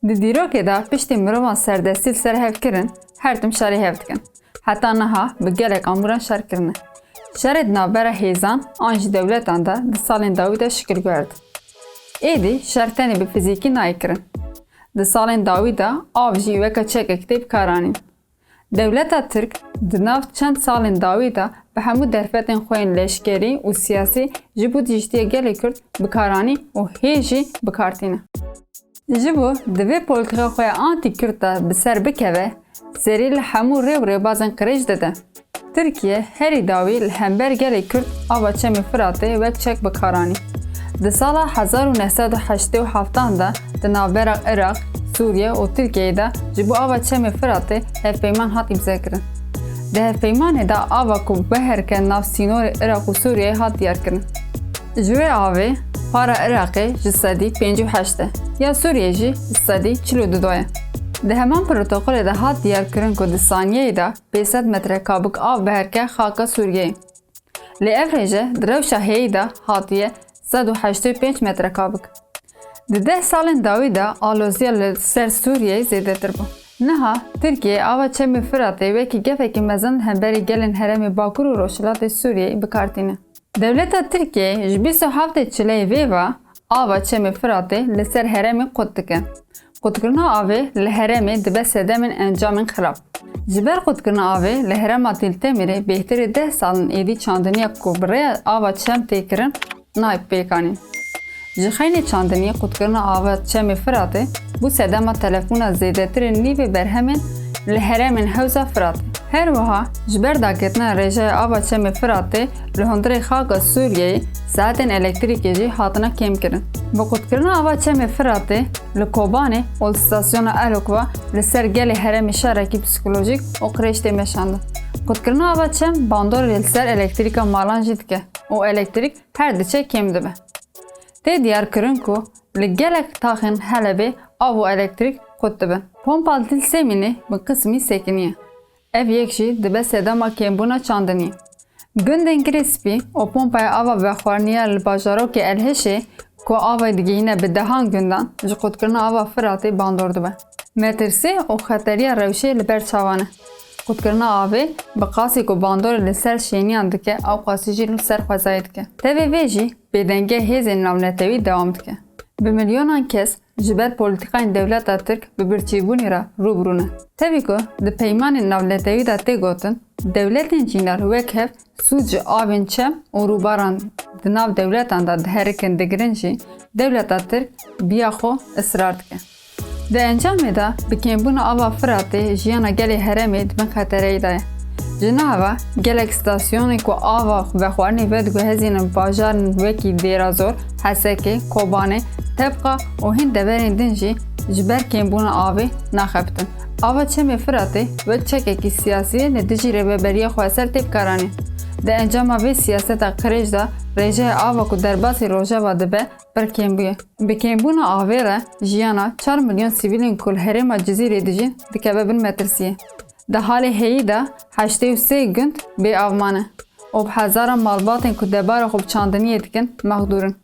Di dîrokê de piştî mirovan serdestî li ser hevkirin, her tim şerê hev dikin. Heta niha bi gelek amûran şer kirine. Şerê di navbera hêzan an jî dewletan de di salên dawî de şikirguher din. Êdî şer tenê bi fizîkî nayê kirin. Di salên dawî de av jî weke çekek tê bikaranîn. Dewleta Tirk di nav çend salên dawî de bi hemû derfetên xwe yên leşkerî û siyasî ji bo dijîtiya gelê Kurd bikaranî û hê jî bikartîne. Ji bo di vê polîtika xwe antî-Kurd de bi ser bikeve, serî li hemû rêw rêbazên qirêj dide. Tirkiye herî dawî li hember gelê Kurd ava Çemê Firatê wek çek bikaranî. Di sala 1987 de di navbera Iraq, Sûriye û Tirkiyeyê de ji bo ava Çemê Firatê hevpeyman hat îmzakirin. Di hevpeymanê de ava ku biherke nav sînorê Iraq û Sûriyeyê hat diyarkirin. Ji wê avê, para Iraqê ji sedî 58 e, ya Sûriye jî ji sedî 42 ye. Di heman protokolê de hat diyarkirin ku di saniyeyê de 500 metrekabik av biherke xaka Sûriyeyê. Li ev rêje di rewşa hêyî de hatiye 185 metrekabik. Di 10 salên dawî de aloziya li ser Sûriyeyê zêdetir bû. Niha Tirkiye ava Çemê Firatê wekî gefekî mezin hemberî gelên herêmê Bakur û Rojhilatê Sûriyeyê bikartîne. Dewleta Tirkiye ji 27 çileyê vê ve ava Çemê Firatê li ser herêmê qut dike. Qutkirina avê li herêmê dibe sedemên encamên xirab. Ji ber qutkirina avê li herêma Tîltemirê bêhtirî 10 salên êdî çandiniya ku bi rêya ava Çem tê kirin nayê pêkanîn. Ji xeynê çandiniyê qutkirina ava Çemê Firatê bû sedema telefona zêdetirên nîvê berhemên li herêmên Hewza Firatê. Her wiha ji ber daketina rêjeya ava Çemê Firatê li hundirê xaka Sûriyeyê saetên elektrîkê jî hatine kêmkirin. Bi qutkirina ava Çemê Firatê li Kobanê û li stasyona Elokva li ser gelê herêmê şerekî psikolojîk û qirêj tê meşandin. Qutkirina ava Çem bandorê li ser elektrîka malan jî dike û elektrîk her diçe kêm dibe. Tê diyarkirin ku li gelek taxên Helebê av û elektrîk qut dibin. Pompa Tilsemînê bi qismî sekiniye. Ev yek jî dibe sedema kêmbûna çandiniyê. Gundên Kirespî û pompaya ava vexwariniya li bajarokê Elhişê ku avê digihîne bi dehan gundan ji qutkirina ava Firatê bandor dibe. Metirsî û xeteriya rewşê li ber çawan e. Qutkirina avê bi qasî ku bandorê li ser şêniyan dike ew qasî jî li ser xwezayê dike. Tevê vê jî bêdengê hêzên navnetewî dewam dike. Bi milyonan kes ji ber polîtikayên dewleta Tirk bi birçîbûnê re rûbirû ne. Tevî ku di peymanên navnetewî de tê gotin, dewletên cînar wek hev sûd ji avên Çem û rûbaran di nav dewletan de diherikin digirin jî dewleta Tirk biya xwe israr dike. Di encamê de bi kêmbûna ava Firatê jiyana gelê herêmê dibin xetereyê de ye. Ji nava gelek stasyonê ku ava vexwarinê vediguhezînin bajarên wekî Dêrazor, Hesekê, Kobanê, Tebqa û hin deverên din jî ji ber kêmbûna avê naxebitin. Ava Çemê Firatê wek çekekî siyasî li dijî rêveberiya xweser tê bikaranîn. Di encama vê siyaseta qirêj de rêjeya ava ku derbasî Rojava dibe berkêmbûye. Bi kêmbûna avê re jiyana 4 milyon sivîlên ku li herêma Cizîrê dijîn dikeve bin metirsiyê. Di halê hêyî de 83 gund bêavman e û bi hezaran malbatên ku debara xwe bi çandiniyê dikin mexdûrin.